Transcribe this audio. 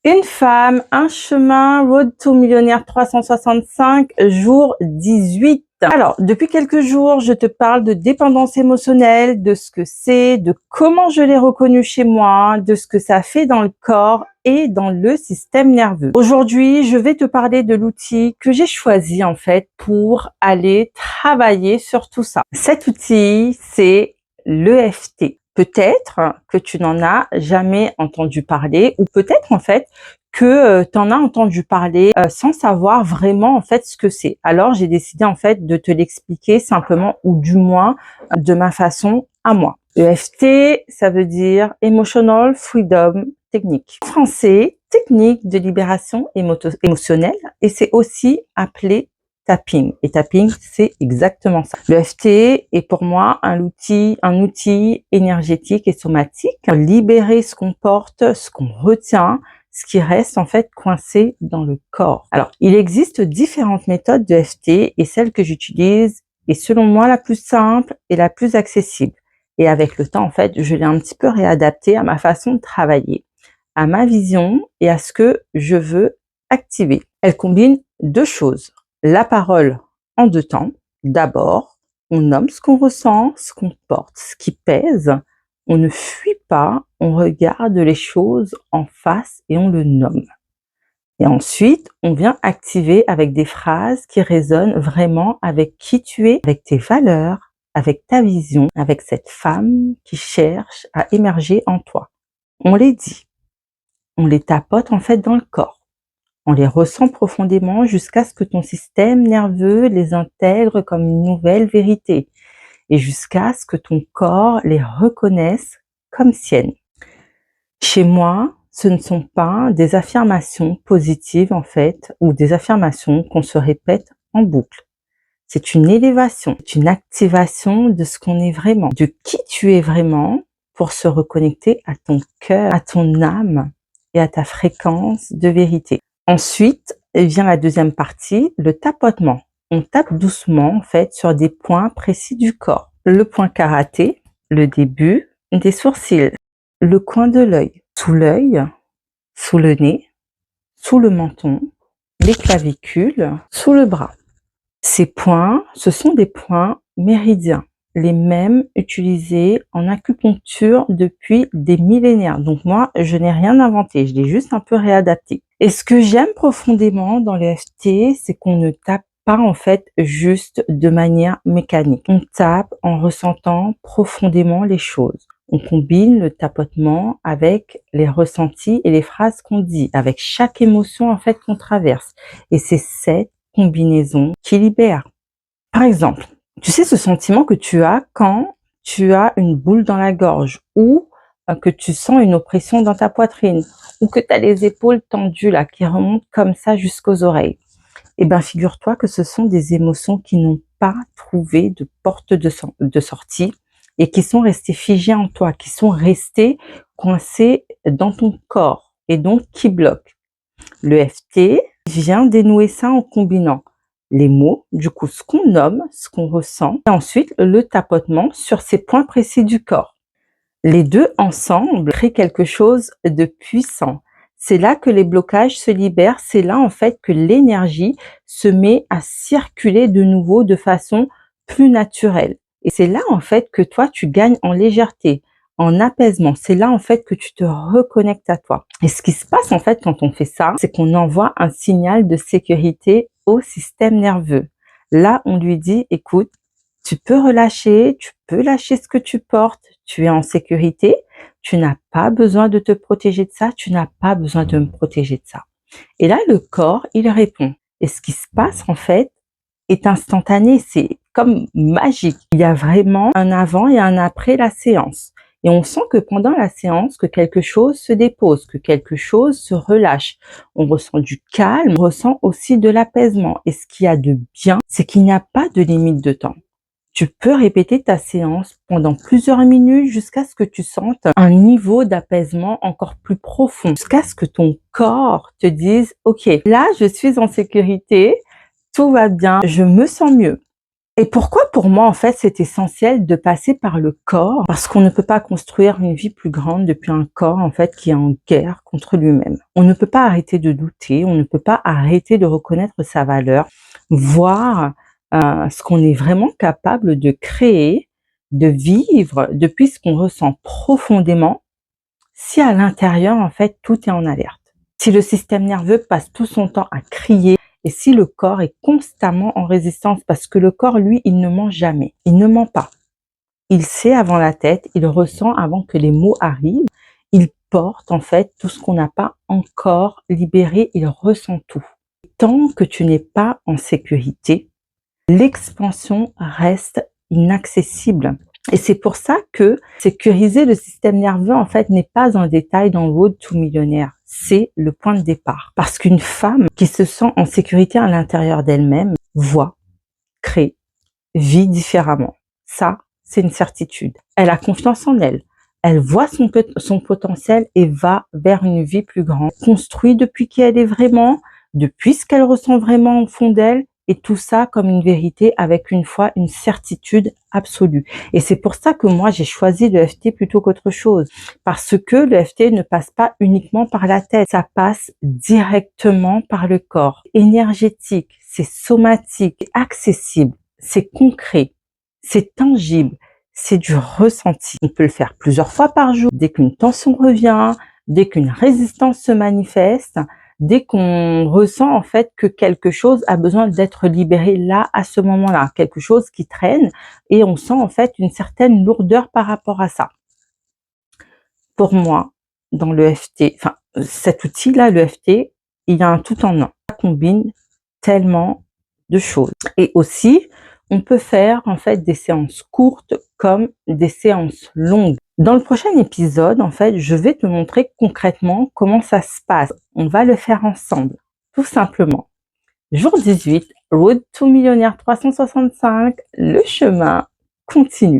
Une femme, un chemin, Road to Millionnaire 365, jour 18. Alors, depuis quelques jours, je te parle de dépendance émotionnelle, de ce que c'est, de comment je l'ai reconnu chez moi, de ce que ça fait dans le corps et dans le système nerveux. Aujourd'hui, je vais te parler de l'outil que j'ai choisi en fait pour aller travailler sur tout ça. Cet outil, c'est l'EFT. Peut-être que tu n'en as jamais entendu parler ou peut-être en fait que tu en as entendu parler sans savoir vraiment en fait ce que c'est. Alors j'ai décidé en fait de te l'expliquer simplement ou du moins de ma façon à moi. EFT, ça veut dire Emotional Freedom Technique. En français, technique de libération émotionnelle et c'est aussi appelé tapping. Et tapping, c'est exactement ça. L'EFT est pour moi un outil énergétique et somatique pour libérer ce qu'on porte, ce qu'on retient, ce qui reste en fait coincé dans le corps. Alors, il existe différentes méthodes d'EFT et celle que j'utilise est selon moi la plus simple et la plus accessible. Et avec le temps, en fait, je l'ai un petit peu réadaptée à ma façon de travailler, à ma vision et à ce que je veux activer. Elle combine deux choses. La parole en deux temps. D'abord, on nomme ce qu'on ressent, ce qu'on porte, ce qui pèse. On ne fuit pas, on regarde les choses en face et on le nomme. Et ensuite, on vient activer avec des phrases qui résonnent vraiment avec qui tu es, avec tes valeurs, avec ta vision, avec cette femme qui cherche à émerger en toi. On les dit, on les tapote en fait dans le corps. On les ressent profondément jusqu'à ce que ton système nerveux les intègre comme une nouvelle vérité et jusqu'à ce que ton corps les reconnaisse comme siennes. Chez moi, ce ne sont pas des affirmations positives en fait ou des affirmations qu'on se répète en boucle. C'est une élévation, c'est une activation de ce qu'on est vraiment, de qui tu es vraiment pour se reconnecter à ton cœur, à ton âme et à ta fréquence de vérité. Ensuite vient la deuxième partie, le tapotement. On tape doucement en fait sur des points précis du corps. Le point karaté, le début des sourcils, le coin de l'œil, sous le nez, sous le menton, les clavicules, sous le bras. Ces points, ce sont des points méridiens, les mêmes utilisés en acupuncture depuis des millénaires. Donc moi, je n'ai rien inventé, je l'ai juste un peu réadapté. Et ce que j'aime profondément dans l'EFT, c'est qu'on ne tape pas en fait juste de manière mécanique. On tape en ressentant profondément les choses. On combine le tapotement avec les ressentis et les phrases qu'on dit, avec chaque émotion en fait qu'on traverse. Et c'est cette combinaison qui libère. Par exemple, tu sais ce sentiment que tu as quand tu as une boule dans la gorge ou que tu sens une oppression dans ta poitrine ou que tu as les épaules tendues là qui remontent comme ça jusqu'aux oreilles. Eh bien, figure-toi que ce sont des émotions qui n'ont pas trouvé de porte de sortie et qui sont restées figées en toi, qui sont restées coincées dans ton corps et donc qui bloquent. L'EFT vient dénouer ça en combinant les mots, du coup ce qu'on nomme, ce qu'on ressent, et ensuite le tapotement sur ces points précis du corps. Les deux ensemble créent quelque chose de puissant. C'est là que les blocages se libèrent, c'est là en fait que l'énergie se met à circuler de nouveau de façon plus naturelle. Et c'est là en fait que toi tu gagnes en légèreté, en apaisement. C'est là en fait que tu te reconnectes à toi. Et ce qui se passe en fait quand on fait ça, c'est qu'on envoie un signal de sécurité au système nerveux. Là, on lui dit, écoute, tu peux relâcher, tu peux lâcher ce que tu portes, tu es en sécurité, tu n'as pas besoin de te protéger de ça, tu n'as pas besoin de me protéger de ça. Et là, le corps, il répond. Et ce qui se passe en fait est instantané, c'est comme magique. Il y a vraiment un avant et un après la séance. Et on sent que pendant la séance, que quelque chose se dépose, que quelque chose se relâche. On ressent du calme, on ressent aussi de l'apaisement. Et ce qu'il y a de bien, c'est qu'il n'y a pas de limite de temps. Tu peux répéter ta séance pendant plusieurs minutes jusqu'à ce que tu sentes un niveau d'apaisement encore plus profond, jusqu'à ce que ton corps te dise « Ok, là, je suis en sécurité, tout va bien, je me sens mieux ». Et pourquoi pour moi, en fait, c'est essentiel de passer par le corps? Parce qu'on ne peut pas construire une vie plus grande depuis un corps, en fait, qui est en guerre contre lui-même. On ne peut pas arrêter de douter, on ne peut pas arrêter de reconnaître sa valeur, voir ce qu'on est vraiment capable de créer, de vivre depuis ce qu'on ressent profondément, si à l'intérieur, en fait, tout est en alerte. Si le système nerveux passe tout son temps à crier, et si le corps est constamment en résistance, parce que le corps, lui, il ne ment jamais, il ne ment pas. Il sait avant la tête, il ressent avant que les mots arrivent, il porte en fait tout ce qu'on n'a pas encore libéré, il ressent tout. Tant que tu n'es pas en sécurité, l'expansion reste inaccessible. Et c'est pour ça que sécuriser le système nerveux, en fait, n'est pas un détail dans Road to Millionnaire. C'est le point de départ. Parce qu'une femme qui se sent en sécurité à l'intérieur d'elle-même voit, crée, vit différemment. Ça, c'est une certitude. Elle a confiance en elle. Elle voit son potentiel et va vers une vie plus grande. Construit depuis qui elle est vraiment, depuis ce qu'elle ressent vraiment au fond d'elle, et tout ça comme une vérité avec une foi, une certitude absolue. Et c'est pour ça que moi, j'ai choisi le FT plutôt qu'autre chose. Parce que le FT ne passe pas uniquement par la tête, ça passe directement par le corps. Énergétique, c'est somatique, c'est accessible, c'est concret, c'est tangible, c'est du ressenti. On peut le faire plusieurs fois par jour, dès qu'une tension revient, dès qu'une résistance se manifeste, dès qu'on ressent en fait que quelque chose a besoin d'être libéré là, à ce moment-là, quelque chose qui traîne et on sent en fait une certaine lourdeur par rapport à ça. Pour moi, dans le FT, enfin cet outil-là, le FT, il y a un tout en un. Ça combine tellement de choses. Et aussi, on peut faire en fait des séances courtes comme des séances longues. Dans le prochain épisode, en fait, je vais te montrer concrètement comment ça se passe. On va le faire ensemble, tout simplement. Jour 18, Road to Millionnaire 365, le chemin continue.